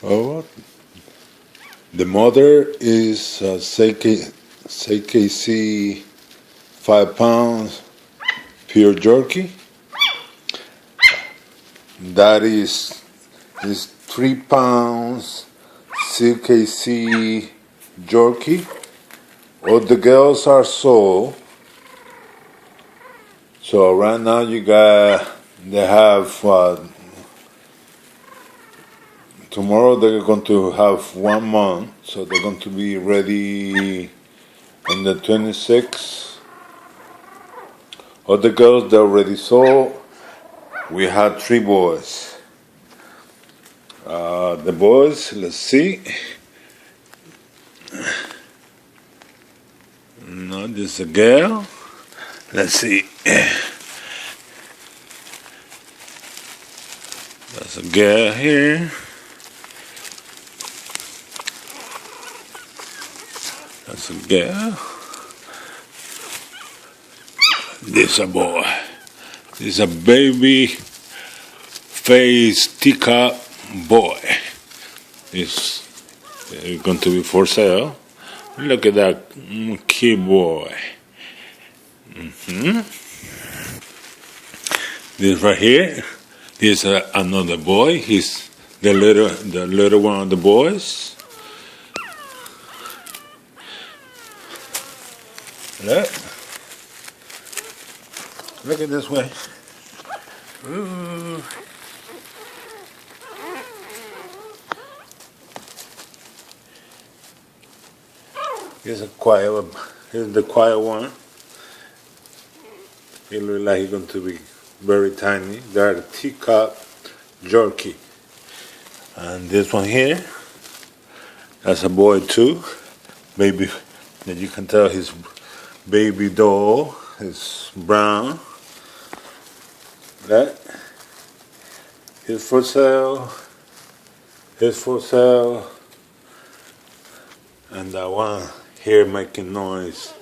Oh, the mother is ckc 5 pounds pure jerky. That is 3 pounds ckc jerky. All the girls are sold. So right now they have tomorrow they're going to have 1 month, so they're going to be ready on the 26th. All the girls they already sold. We had 3 boys. The boys, let's see. No, this is a girl. Let's see. That's a girl here. That's a girl. This is a boy. This is a baby face teacup boy. It's going to be for sale. Look at that cute boy. This right here. This is another boy. He's the little one of the boys. Look at this way. Ooh. Here's the quiet one. He looks like he's going to be very tiny. They're teacup jerky. And this one here, that's a boy too. Baby, that you can tell his baby doll is brown. That is for sale. It's for sale. And that one here making noise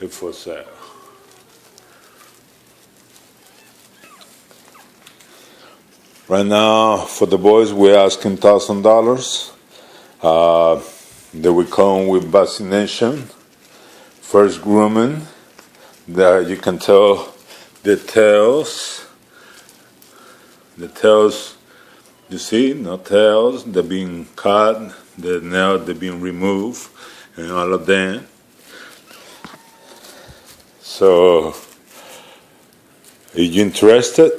is for sale. Right now, for the boys, we're asking $1,000. They will come with vaccination, first grooming. That you can tell the tails. The tails, you see, no tails. They're being cut. The nails they're being removed, and all of them. So, if you're interested,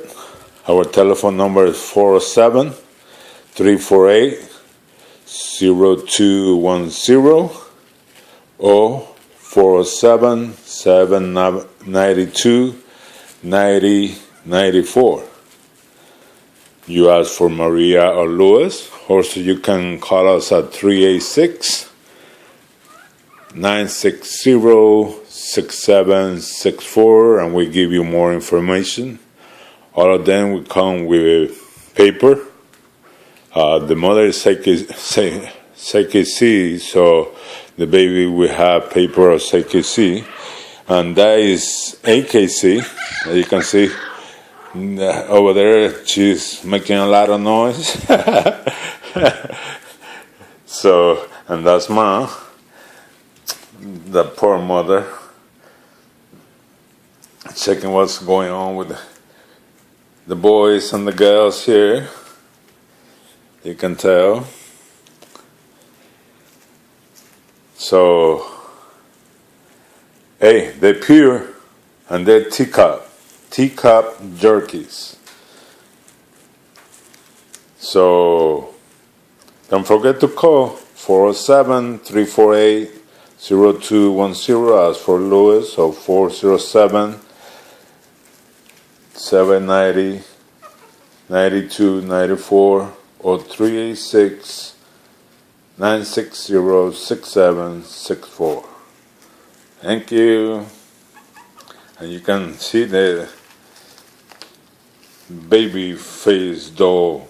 our telephone number is 407-348-0210 or 407-792-9094. You ask for Maria or Louis. Also, you can call us at 386-960-6764, and we give you more information. All of them will come with paper. The mother is ckc, so the baby will have paper of ckc, and that is AKC. As you can see over there, she's making a lot of noise. So, and that's Mom, the poor mother, checking what's going on with the boys and the girls here. You can tell. So, hey, they're pure and they're teacup jerkies. So, don't forget to call 407-348-0210. As for Louis, so 407-790-9294 or 386-960-6764. Thank you. And you can see the baby face doll